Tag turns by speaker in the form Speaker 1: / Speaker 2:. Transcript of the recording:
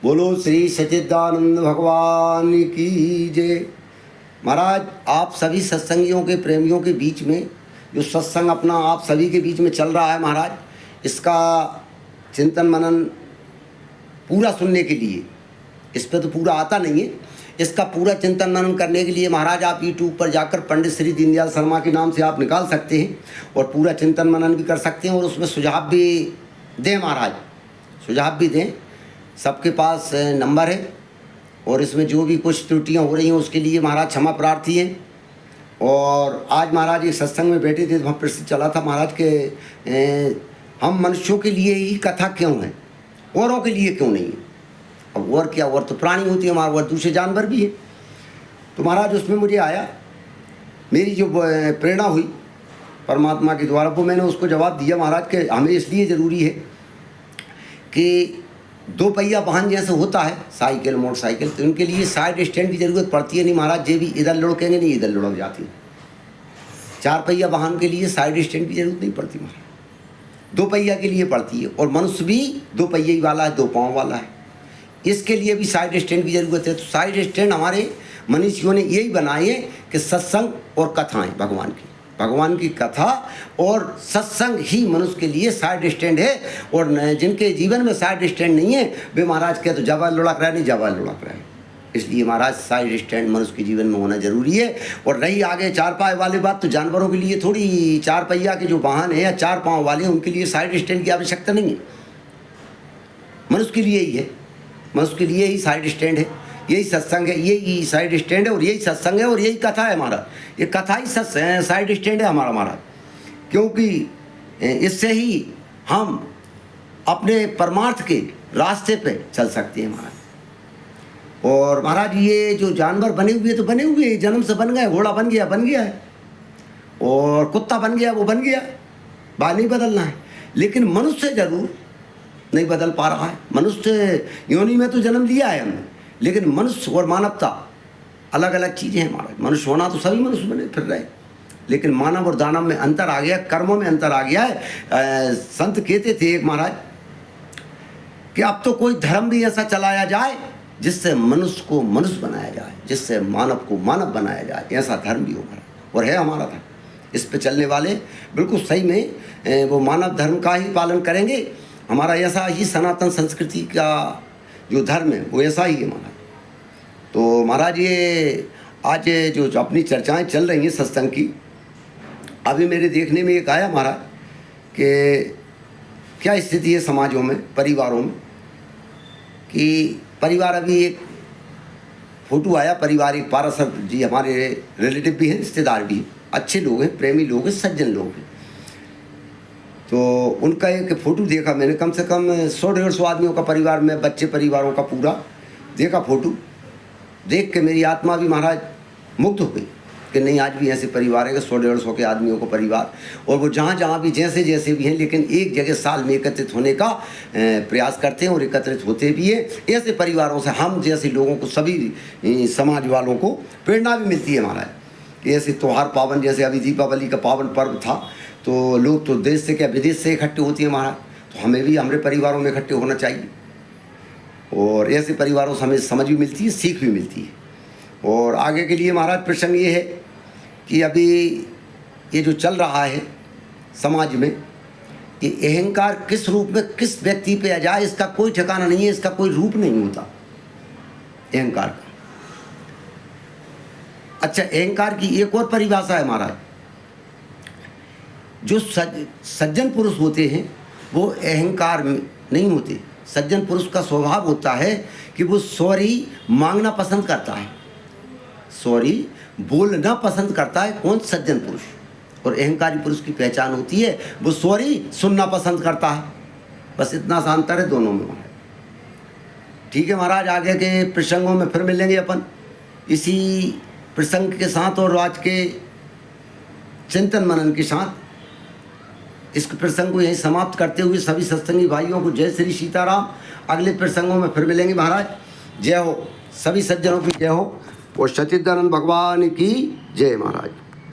Speaker 1: बोलो श्री सच्चिदानंद भगवान की जय। महाराज, आप सभी सत्संगियों के प्रेमियों के बीच में जो सत्संग अपना आप सभी के बीच में चल रहा है महाराज, इसका चिंतन मनन पूरा सुनने के लिए, इस पर तो पूरा आता नहीं है, इसका पूरा चिंतन मनन करने के लिए महाराज आप यूट्यूब पर जाकर पंडित श्री दीनदयाल शर्मा के नाम से आप निकाल सकते हैं और पूरा चिंतन मनन भी कर सकते हैं और उसमें सुझाव भी दें महाराज, सुझाव भी दें। सबके पास नंबर है और इसमें जो भी कुछ त्रुटियां हो रही हैं उसके लिए महाराज क्षमा प्रार्थी हैं। और आज महाराज ये सत्संग में बैठे थे तो वहाँ प्रश्न चला था महाराज के हम मनुष्यों के लिए ही कथा क्यों है, औरों के लिए क्यों नहीं है। अब और क्या, और तो प्राणी होती है हमारे, और दूसरे जानवर भी है। तो महाराज उसमें मुझे आया, मेरी जो प्रेरणा हुई परमात्मा के द्वारा, वो मैंने उसको जवाब दिया महाराज के हमें इसलिए ज़रूरी है कि दो पहिया वाहन जैसे होता है साइकिल मोटरसाइकिल, तो उनके लिए साइड स्टैंड की ज़रूरत पड़ती है नहीं महाराज। ये भी इधर लुढ़केंगे नहीं, इधर लुढ़क जाती है। चार पहिया वाहन के लिए साइड स्टैंड की ज़रूरत नहीं पड़ती महाराज, दो पहिया के लिए पड़ती है। और मनुष्य भी दो पहिया वाला है, दो पाँव वाला है, इसके लिए भी साइड स्टैंड की ज़रूरत है। तो साइड स्टैंड हमारे मनुष्यों ने यही बनाए हैं कि सत्संग और कथाएँ, भगवान की कथा और सत्संग ही मनुष्य के लिए साइड स्टैंड है। और जिनके जीवन में साइड स्टैंड नहीं है वे महाराज के तो जवा लुढ़क रहे, नहीं जवा लुढ़क रहे। इसलिए महाराज साइड स्टैंड मनुष्य के जीवन में होना जरूरी है। और रही आगे चार पाँव वाली बात, तो जानवरों के लिए थोड़ी, चार पहिया के जो वाहन है या चार पाँव वाले उनके लिए साइड स्टैंड की आवश्यकता नहीं है, मनुष्य के लिए ही है, मनुष्य के लिए ही साइड स्टैंड है। यही सत्संग है, यही साइड स्टैंड है और यही सत्संग है और यही कथा है हमारा। ये कथा ही साइड स्टैंड है हमारा महाराज, क्योंकि इससे ही हम अपने परमार्थ के रास्ते पे चल सकते हैं महाराज। और महाराज ये जो जानवर बने हुए तो बने हुए, जन्म से बन गए, घोड़ा बन गया है, और कुत्ता बन गया वो बन गया, बात नहीं बदलना है। लेकिन मनुष्य जरूर नहीं बदल पा रहा है। मनुष्य योनि में तो जन्म लिया है हमने, लेकिन मनुष्य और मानवता अलग अलग चीज़ें हैं महाराज। मनुष्य होना तो सभी मनुष्य बने फिर रहे, लेकिन मानव और दानव में अंतर आ गया, कर्मों में अंतर आ गया है। संत कहते थे एक महाराज कि अब तो कोई धर्म भी ऐसा चलाया जाए जिससे मनुष्य को मनुष्य बनाया जाए, जिससे मानव को मानव बनाया जाए, ऐसा धर्म भी हो महाराज। और है हमारा धर्म, इस पे चलने वाले बिल्कुल सही में वो मानव धर्म का ही पालन करेंगे। हमारा ऐसा ही सनातन संस्कृति का जो धर्म है वो ऐसा ही है महाराज। तो महाराज ये आज जो अपनी चर्चाएं चल रही हैं सत्संग की, अभी मेरे देखने में एक आया महाराज कि क्या स्थिति है समाजों में, परिवारों में, कि परिवार, अभी एक फोटो आया, परिवार एक पाराशर जी हमारे रिलेटिव भी हैं, रिश्तेदार भी हैं, अच्छे लोग हैं, प्रेमी लोग हैं, सज्जन लोग हैं। तो उनका एक फ़ोटो देखा मैंने, कम से कम 100-150 आदमियों का परिवार में, बच्चे परिवारों का पूरा देखा फ़ोटो, देख के मेरी आत्मा भी महाराज मुक्त हो गई कि नहीं, आज भी ऐसे परिवार है कि 100-150 के आदमियों का परिवार, और वो जहाँ भी जैसे भी हैं, लेकिन एक जगह साल में एकत्रित होने का प्रयास करते हैं और एकत्रित होते भी हैं। ऐसे परिवारों से हम जैसे लोगों को, सभी समाज वालों को प्रेरणा भी मिलती है महाराज कि ऐसे त्यौहार पावन, जैसे अभी दीपावली का पावन पर्व था, तो लोग तो देश से क्या विदेश से इकट्ठे होती हैं महाराज, तो हमें भी हमारे परिवारों में इकट्ठे होना चाहिए। और ऐसे परिवारों से हमें समझ भी मिलती है, सीख भी मिलती है। और आगे के लिए महाराज प्रसंग ये है कि अभी ये जो चल रहा है समाज में, ये अहंकार किस रूप में किस व्यक्ति पे आ जाए इसका कोई ठिकाना नहीं है, इसका कोई रूप नहीं होता अहंकार का। अच्छा, अहंकार की एक और परिभाषा है महाराज, जो सज्जन पुरुष होते हैं वो अहंकार नहीं होते। सज्जन पुरुष का स्वभाव होता है कि वो सॉरी मांगना पसंद करता है, सॉरी बोलना पसंद करता है। कौन? सज्जन पुरुष। और अहंकारी पुरुष की पहचान होती है वो सॉरी सुनना पसंद करता है। बस इतना सा अंतर है दोनों में महाराज। ठीक है महाराज, आगे के प्रसंगों में फिर मिलेंगे अपन इसी प्रसंग के साथ और आज के चिंतन मनन के साथ। इस प्रसंग को यहीं समाप्त करते हुए सभी सत्संगी भाइयों को जय श्री सीताराम। अगले प्रसंगों में फिर मिलेंगे महाराज। जय हो, सभी सज्जनों की जय हो और सच्चिदानंद भगवान की जय महाराज।